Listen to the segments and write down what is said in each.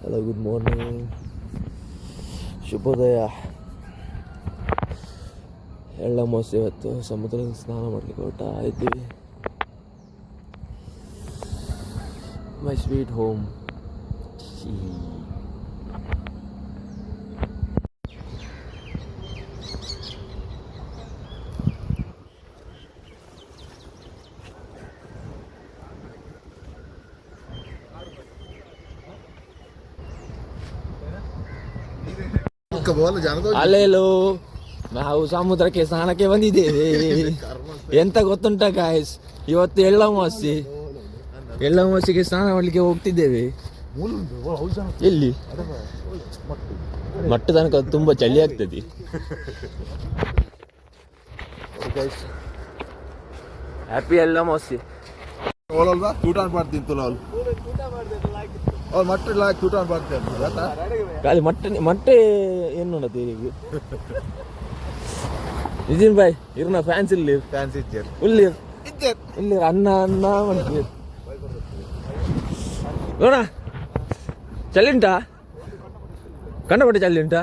Hello, good morning, ಶುಭೋದಯ. ಎಳ್ಳಮಾವಾಸ್ಯೆ ಇವತ್ತು ಸಮುದ್ರದಲ್ಲಿ ಸ್ನಾನ ಮಾಡಲಿಕ್ಕೆ ಹೊರಟ ಇದ್ದೀವಿ. My sweet home. ಅಲ್ಲೇಲೋ ನಾವು ಸಮುದ್ರಕ್ಕೆ ಸ್ನಾನಕ್ಕೆ ಬಂದಿದ್ದೇವೆ. ಎಂತ ಗೊತ್ತುಂಟ ಗಾಯ್ಸ್, ಇವತ್ತು ಎಳ್ಳಮಾವಾಸ್ಯೆಗೆ ಸ್ನಾನ ಮಾಡಲಿಕ್ಕೆ ಹೋಗ್ತಿದ್ದೇವೆ. ಎಲ್ಲಿ? ಮಟ್ಟ ತನಕ ತುಂಬಾ ಚಳಿ ಆಗ್ತದೆ. ಹ್ಯಾಪಿ ಎಳ್ಳಮಾವಾಸ್ಯೆ. ಖಾಲಿ ಮಟ್ಟೆ ಏನು ನೋಡತ್ತೆ ಈಗ. ನಿಜಿನ್ ಬಾಯ್ ಇರ್ನ ಫ್ಯಾನ್ಸ್ ಇಲ್ಲಿ ಇಲ್ಲಿ ಅನ್ನ ಮಾಡ್ತೀವಿ ನೋಡ. ಚಳಿ ಉಂಟಾ? ಕಂಡಪಟ್ಟೆ ಚಳಿ ಉಂಟಾ?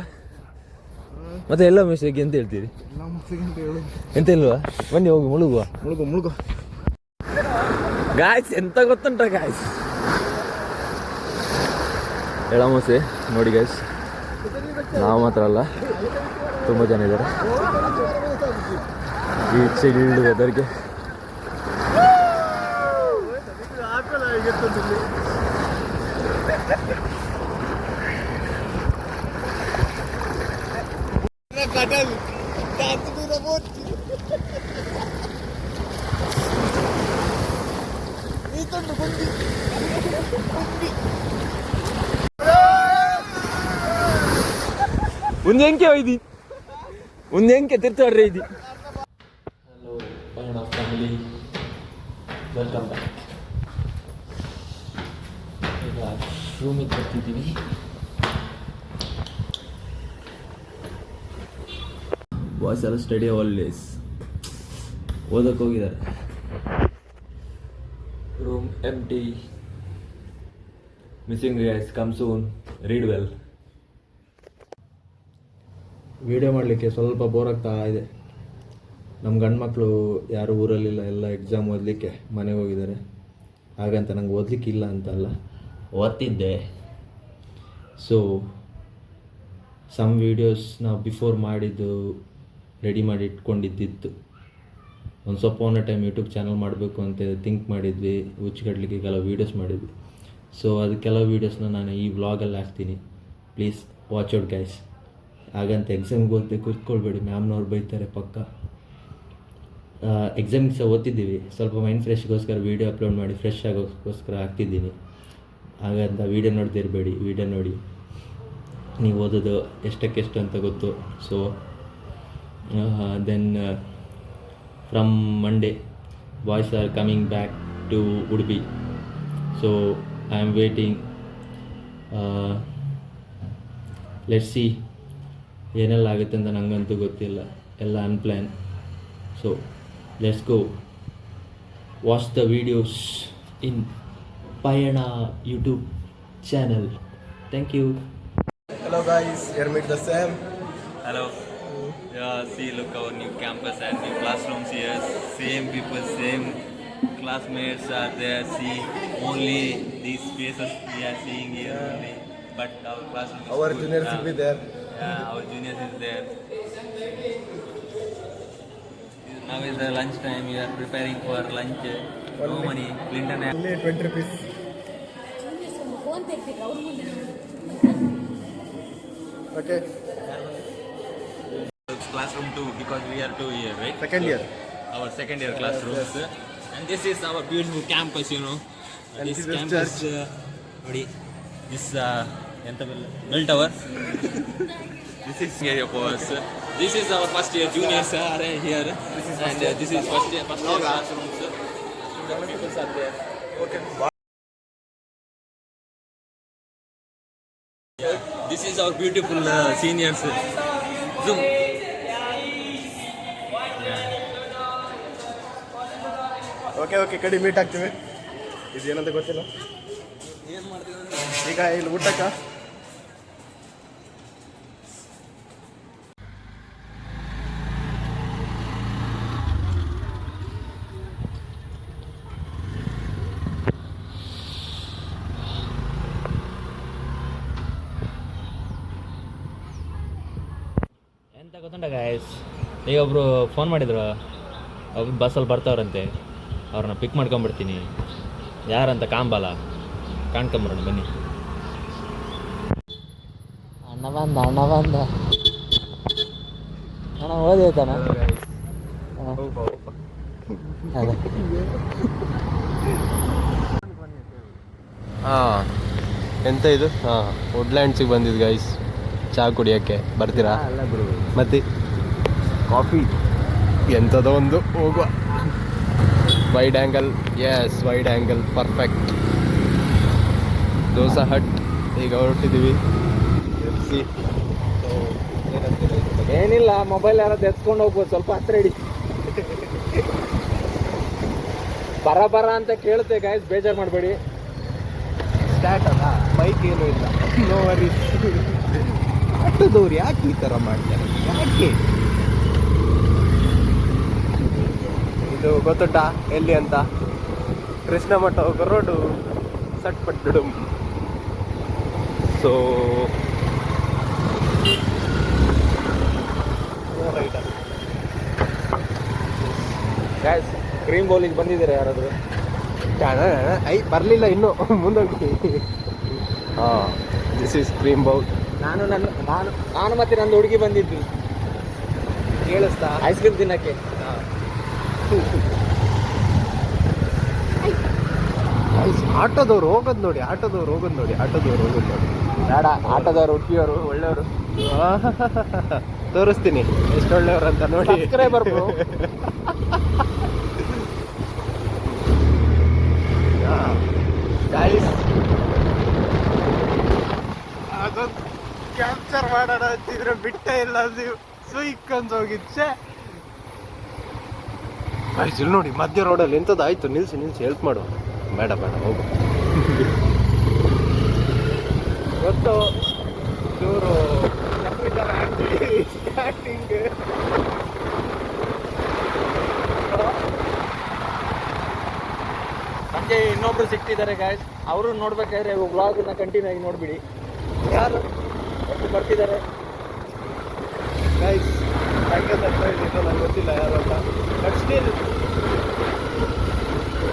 ಮತ್ತೆ ಎಲ್ಲ ಮೆಸೇಜ್ ಎಂತ ಹೇಳ್ತೀರಿ? ಎಂತ ಇಲ್ವಾ? ಬನ್ನಿ ಹೋಗಿ ಮುಳುಗುವ. ಗಾಯ್ಸ್ ಎಂತ ಗೊತ್ತುಂಟ ಗಾಯ್ಸ್, ಎಳ್ಳಮಾವಾಸ್ಯೆ ನೋಡಿ ಗಾಯ್ಸ್. ನಾವು ಮಾತ್ರ ಅಲ್ಲ, ತುಂಬ ಜನ ಇದ್ದಾರೆ ಈ ಚಿಲ್ಡ್ ವೆದರ್ಗೆ. ಒಂದೆಂಕೆ ತಿರ್ಚಾಡ್ರೆ ಇದು. ಹಲೋ ಪಯಣ ಫ್ಯಾಮಿಲಿ, ವೆಲ್ಕಮ್ ಬ್ಯಾಕ್. ಈಗ ರೂಮಿಗೆ ಬರ್ತಿದ್ದೀವಿ. ಬಾಯ್ಸ್ ಎಲ್ಲ ಸ್ಟಡಿ ಆಲ್ವೇಸ್ ಓದಕ್ಕೆ ಹೋಗಿದ್ದಾರೆ. Room empty. Missing guys, come soon, read well. Video ಮಾಡಲಿಕ್ಕೆ ಸ್ವಲ್ಪ ಬೋರ್ ಆಗ್ತಾ ಇದೆ. ನಮ್ಮ ಗಂಡು ಮಕ್ಕಳು ಯಾರು ಊರಲ್ಲಿಲ್ಲ, ಎಲ್ಲ ಎಕ್ಸಾಮ್ ಓದಲಿಕ್ಕೆ ಮನೆಗೆ ಹೋಗಿದ್ದಾರೆ. ಹಾಗಂತ ನಂಗೆ ಓದಲಿಕ್ಕಿಲ್ಲ ಅಂತಲ್ಲ, ಓದ್ತಿದ್ದೆ. ಸೊ ಸಮ್ ವೀಡಿಯೋಸ್ ನಾವು ಬಿಫೋರ್ ಮಾಡಿದ್ದು ರೆಡಿ ಮಾಡಿ ಇಟ್ಕೊಂಡಿದ್ದಿತ್ತು. ಒಂದು ಸ್ವಲ್ಪ ಟೈಮ್ ಯೂಟ್ಯೂಬ್ ಚಾನಲ್ ಮಾಡಬೇಕು ಅಂತ ಥಿಂಕ್ ಮಾಡಿದ್ವಿ. ಹುಚ್ಚುಗಡ್ಲಿಕ್ಕೆ ಕೆಲವು ವೀಡಿಯೋಸ್ ಮಾಡಿದ್ವಿ. ಸೊ ಅದು ಕೆಲವು ವೀಡಿಯೋಸ್ನ ನಾನು ಈ ವ್ಲಾಗಲ್ಲಿ ಹಾಕ್ತೀನಿ. Please watch out guys. ಹಾಗಂತ ಎಕ್ಸಾಮ್ಗೆ ಓದದೆ ಕೂತ್ಕೊಳ್ಬೇಡಿ, ಮ್ಯಾಮ್ನವ್ರು ಬೈತಾರೆ ಪಕ್ಕ. ಎಕ್ಸಾಮಿಗೆ ಸಹ ಓದ್ತಿದ್ದೀವಿ. ಸ್ವಲ್ಪ ಮೈಂಡ್ ಫ್ರೆಶ್ಗೋಸ್ಕರ ವೀಡಿಯೋ ಅಪ್ಲೋಡ್ ಮಾಡಿ ಫ್ರೆಶ್ ಆಗೋಕ್ಕೋಸ್ಕರ ಹಾಕ್ತಿದ್ದೀನಿ. ಹಾಗಂತ ವೀಡಿಯೋ ನೋಡ್ತಿರಬೇಡಿ, ವೀಡಿಯೋ ನೋಡಿ ನೀವು ಓದೋದು ಎಷ್ಟಕ್ಕೆಷ್ಟು ಅಂತ ಗೊತ್ತು. So then from Monday boys are coming back to Udupi. So I am waiting. Let's see ಏನೆಲ್ಲ ಆಗುತ್ತೆ ಅಂತ ನನಗಂತೂ ಗೊತ್ತಿಲ್ಲ, ಎಲ್ಲ unplanned. So let's go watch the videos in Payana YouTube channel. Thank you. Hello guys, here meet the Sam. Hello. See, look our new campus and new classrooms here. Same people, same classmates are there. See, only these faces we are seeing here only. But our classroom is Our good. juniors will be there. Yeah, our juniors is there. Now is the lunch time. We are preparing for lunch. No money. Clinton. Only 20 rupees. Okay. Classroom 2 because we are 2 here, right? Second year. Our second year classrooms. Yes. And this is our beautiful campus, you know. And this this is campus, ನೋಡಿ, this bell tower. This is area for us. This is our first year juniors are here. This is first year classrooms. Student people are there. Okay. This is our beautiful seniors. Zoom. Okay, ಕಡಿ meet ಆಗ್ತೀವಿ. ಇದು ಏನಂತ ಗೊತ್ತಿಲ್ಲ. ಏನು ಮಾಡ್ತೀವಿ ಈಗ ಇಲ್ಲಿ ಊಟಕ್ಕ ಎಂತ ಗೊತ್ತುಂಟ ಗಾಯ್ಸ್, ಈಗ ಒಬ್ಬರು ಫೋನ್ ಮಾಡಿದ್ರು, ಒಬ್ರು ಬಸ್ಸಲ್ಲಿ ಬರ್ತಾವ್ರಂತೆ, ಅವ್ರನ್ನ ಪಿಕ್ ಮಾಡ್ಕೊಂಬಿಡ್ತೀನಿ, ಯಾರಂತ ಕಾಂಬಲ್ಲ, ಕಾಣ್ಕೊಂಬರೋಣ ಬನ್ನಿ. ಅಣ್ಣ ಬಂದ ಅಣ್ಣ ಓದೈತಣ್ಣ. ಅದೇ ಹಾಂ ಎಂತ ಇದು? ಹಾಂ ವುಡ್ಲ್ಯಾಂಡ್ಸಿಗೆ ಬಂದಿದ್ದು ಗೈಸ್, ಚಹಾ ಕುಡಿಯೋಕ್ಕೆ ಬರ್ತೀರಾ? ಮತ್ತೆ ಕಾಫಿ ಎಂಥದೋ ಒಂದು ಹೋಗುವ. Wide angle, yes wide angle perfect. Dosa Hut ಈಗ ಹೊರಟಿದ್ದೀವಿ. ಏನಿಲ್ಲ, ಮೊಬೈಲ್ ಯಾರಾದ್ರು ಎತ್ಕೊಂಡು ಹೋಗ್ಬೋದು, ಸ್ವಲ್ಪ ಹತ್ರ ಹಿಡಿ. ಬರ ಅಂತ ಕೇಳುತ್ತೆ ಗಾಯ್ಸ್, ಬೇಜಾರು ಮಾಡಬೇಡಿ. ಸ್ಟಾರ್ಟ್ ಅಲ್ಲ, ಬೈಕ್ ಏನೂ ಇಲ್ಲ, ನೋ ವರೀಸ್. ಆಟೋದವ್ರು ಯಾಕೆ ಈ ಥರ ಮಾಡ್ತಾರೆ, ಯಾಕೆ? ಇದು ಗೊತ್ತುಂಟಾ ಎಲ್ಲಿ ಅಂತ? ಕೃಷ್ಣ ಮಠ ಹೋಗೋ ರೋಡು, ಸಟ್ಪಟ್ಟು. ಸೊ ಗಾಯ್ಸ್, ಕ್ರೀಮ್ ಬೌಲಿಗೆ ಬಂದಿದ್ದೀರಾ ಯಾರಾದರೂ? ಬರಲಿಲ್ಲ ಇನ್ನೂ, ಮುಂದೋಗಿ. ಹಾಂ, ದಿಸ್ ಈಸ್ ಕ್ರೀಮ್ ಬೌಲ್. ನಾನು ಮತ್ತೆ ನಂದು ಹುಡುಗಿ ಬಂದಿದ್ವಿ, ಕೇಳಿಸ್ತಾ? ಐಸ್ ಕ್ರೀಮ್ ತಿನ್ನಕ್ಕೆ. ಆಟೋದವ್ರು ಹೋಗೋದು ನೋಡಿ, ಬೇಡ, ಆಟೋದವ್ರು ಹುಡುಗಿಯವರು ಒಳ್ಳೆಯವರು. ತೋರಿಸ್ತೀನಿ ಎಷ್ಟು ಒಳ್ಳೆಯವರು ಅಂತ ನೋಡಿ. Subscriber bro. ಅದೊಂದು ಕ್ಯಾಪ್ಚರ್ ಮಾಡೋಣ ಅಂತಿದ್ರೆ ಬಿಟ್ಟೇ ಇಲ್ಲ, ಅದು ಸುಯ್ಕೊಂಡ್ ಹೋಗಿದ್ದೆ. ಇಲ್ಲಿ ನೋಡಿ ಮಧ್ಯ ರೋಡಲ್ಲಿ ಎಂಥದ್ದು ಆಯ್ತು. ನಿಲ್ಸಿ ಹೆಲ್ಪ್ ಮಾಡು. ಬೇಡ ಹೋಗು. ಗೊತ್ತು ಚೂರು ಸ್ಟಾರ್ಟಿಂಗ್. ಸಂಜೆ ಇನ್ನೊಬ್ರು ಸಿಗ್ತಿದ್ದಾರೆ ಗಾಯ್ಸ್, ಅವರು ನೋಡ್ಬೇಕಾದ್ರೆ ವ್ಲಾಗ್ನ ಕಂಟಿನ್ಯೂ ಆಗಿ ನೋಡ್ಬಿಡಿ. ಯಾರು ಬರ್ತಿದ್ದಾರೆ ಗೈಸ್? ನಂಗೆ ಗೊತ್ತಿಲ್ಲ ಯಾರು ಅಂತ, ಬಟ್ ಸ್ಟಿಲ್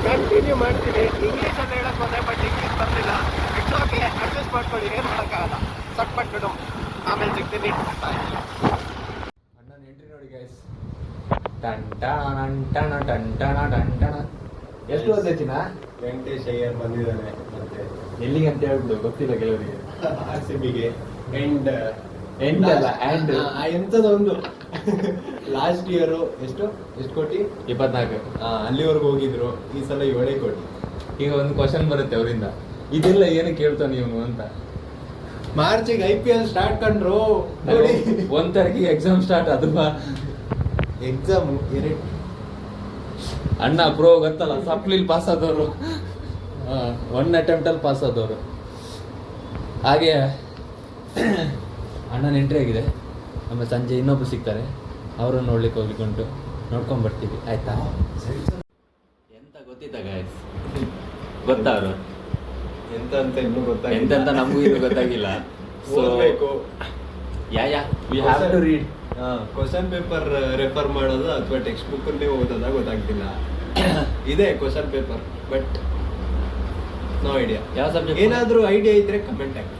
ಕಂಟಿನ್ಯೂ ಮಾಡ್ತೀನಿ. ಇಂಗ್ಲೀಷಲ್ಲಿ ಹೇಳಕ್ ಹೋದೆ, ಬಟ್ ಇಂಗ್ಲೀಷ್ ಬರ್ತಿಲ್ಲ. ಇಟ್ಸ್ ಓಕೆ, ಅಡ್ಜಸ್ಟ್ ಮಾಡ್ಕೊಳ್ಳಿ, ಏನು ಮಾಡೋಕ್ಕಾಗಲ್ಲ. ಸಟ್ಪಟ್ಟು ಆಮೇಲೆ ಸಿಗ್ತೀನಿ. ಅಣ್ಣನ ಎಂಟ್ರಿ ನೋಡಿ ಗಾಯ್ಸ್. ಟಂಟಣ. ಎಷ್ಟು ಓದೈತಿನ? ವೆಂಕಟೇಶ್ ಅಯ್ಯರ್ ಬಂದಿದ್ದಾನೆ. ಮತ್ತೆ ಎಲ್ಲಿಗೆ ಅಂತ ಹೇಳ್ಬಿಡು, ಗೊತ್ತಿಲ್ಲ ಕೆಲವರಿಗೆ. RCBಗೆ ಎಂಡ್ ಅಲ್ಲ, ಆ್ಯಂಡ್ ಎಂಥದೊಂದು ಲಾಸ್ಟ್ ಇಯರು ಎಷ್ಟು ಕೋಟಿ? 24. ಅಲ್ಲಿವರೆಗೂ ಹೋಗಿದ್ರು. ಈ ಸಲ 7 ಕೋಟಿ. ಈಗ ಒಂದು ಕ್ವಶನ್ ಬರುತ್ತೆ ಅವರಿಂದ, ಇದೆಲ್ಲ ಏನು ಕೇಳ್ತಾನೆ ಇವನು ಅಂತ. ಮಾರ್ಚಿಗೆ IPL ಸ್ಟಾರ್ಟ್ ಕಂಡ್ರು ನೋಡಿ. 1 ತಾರೀಕಿಗೆ ಎಕ್ಸಾಮ್ ಸ್ಟಾರ್ಟ್. ಅದು ಎಕ್ಸಾಮು 2 ಅಣ್ಣ ಪ್ರೋ ಗೊತ್ತಲ್ಲ, ಸಪ್ಲಿಲ್ ಪಾಸ್ ಆದವರು, 1 ಅಟೆಂಪ್ಟಲ್ಲಿ ಪಾಸ್ ಆದವರು. ಹಾಗೆ ಅಣ್ಣನ ಎಂಟ್ರಿ ಆಗಿದೆ. ಆಮೇಲೆ ಸಂಜೆ ಇನ್ನೊಬ್ರು ಸಿಗ್ತಾರೆ, ಅವರನ್ನು ನೋಡ್ಲಿಕ್ಕೆ ನೋಡ್ಕೊಂಡ್ಬರ್ತೀವಿ, ಆಯ್ತಾ? ಎಂತ ಗೊತ್ತಿತ್ತ ಗಾಯ್ಸ್? ಗೊತ್ತಾ ಅವರು ಎಂತ ಅಂತ ಇನ್ನೂ ಗೊತ್ತಾಗಿಲ್ಲ. ಎಂತೆಂತ ನಮಗೂ ಇದು ಗೊತ್ತಾಗಿಲ್ಲ. So we have to read. Question paper refer ಮಾಡೋದು ಅಥವಾ ಟೆಕ್ಸ್ಟ್ ಬುಕ್ ಅಲ್ಲೇ ಓದೋದ ಗೊತ್ತಾಗ್ತಿಲ್ಲ. ಇದೆ question paper, but no idea. ಯಾವ ಸಬ್ಜೆಕ್ಟ್? ಏನಾದ್ರೂ ಐಡಿಯಾ ಇದ್ರೆ ಕಮೆಂಟ್ ಹಾಕಿ.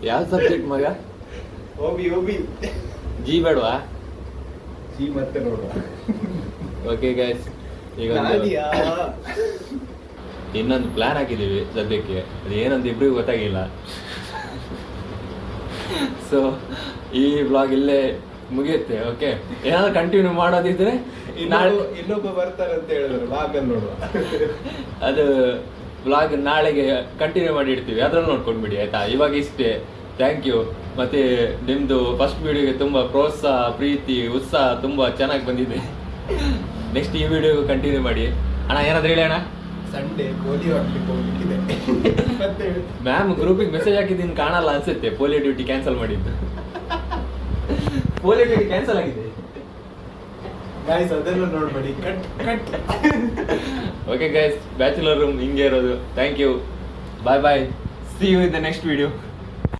ಯಾವ ಸಬ್ಜೆಕ್ಟ್ ಮಗ? ಓಬಿ ಜಿ ಬೇಡವಾ? ಜಿ ಮತ್ತೆ ನೋಡುವ. ಓಕೆ ಗೈಸ್, ಈಗ ಇನ್ನೊಂದು ಪ್ಲಾನ್ ಹಾಕಿದ್ದೀವಿ ಸದ್ಯಕ್ಕೆ, ಅದು ಏನಂತ ಇಬ್ರಿಗೂ ಗೊತ್ತಾಗಿಲ್ಲ. ಸೊ ಈ ವ್ಲಾಗ್ ಇಲ್ಲೇ ಮುಗಿಯುತ್ತೆ. ಓಕೆ, ಏನಾದ್ರು ಕಂಟಿನ್ಯೂ ಮಾಡೋದಿದ್ರೆ ನಾಳೆ ಇನ್ನೊಬ್ಬ ಬರ್ತಾರೆ ಅಂತ ಹೇಳಿದ್ರು, ವ್ಲಾಗಲ್ಲಿ ನೋಡುವ. ಅದು ವ್ಲಾಗ್ ನಾಳೆಗೆ ಕಂಟಿನ್ಯೂ ಮಾಡಿ ಇಡ್ತೀವಿ, ಅದ್ರಲ್ಲಿ ನೋಡ್ಕೊಂಡ್ಬಿಡಿ ಆಯ್ತಾ? ಇವಾಗ ಇಷ್ಟೇ. Thank you. ಮತ್ತೆ ನಿಮ್ಮದು ಫಸ್ಟ್ ವಿಡಿಯೋಗೆ ತುಂಬ ಪ್ರೋತ್ಸಾಹ, ಪ್ರೀತಿ, ಉತ್ಸಾಹ ತುಂಬ ಚೆನ್ನಾಗಿ ಬಂದಿದೆ. ನೆಕ್ಸ್ಟ್ ಈ ವಿಡಿಯೋ ಕಂಟಿನ್ಯೂ ಮಾಡಿ ಅಣ್ಣ. ಏನಾದ್ರು ಹೇಳಿ ಅಣ್ಣ. ಸಂಡೇ ಪೋಲಿಯೋ ಹಾಕ್ಲಿಕ್ಕೆ ಹೋಗ್ಲಿಕ್ಕಿದೆ. ಮತ್ತೆ ಮ್ಯಾಮ್ ಗ್ರೂಪಿಗೆ ಮೆಸೇಜ್ ಹಾಕಿದ್ದೀನಿ ಕಾಣಲ್ಲ ಅನ್ಸುತ್ತೆ. ಪೋಲಿಯೋ ಡ್ಯೂಟಿ ಕ್ಯಾನ್ಸಲ್ ಮಾಡಿದ್ದು. ಪೋಲಿಯೋ ಡ್ಯೂಟಿ ಕ್ಯಾನ್ಸಲ್ ಆಗಿದೆ ಗೈಸ್, ಅದೆಲ್ಲ ನೋಡ್ಬೇಡಿ. Cut. Okay guys, bachelor room ಹಿಂಗೆ ಇರೋದು. Thank you, bye bye, see you in the next video.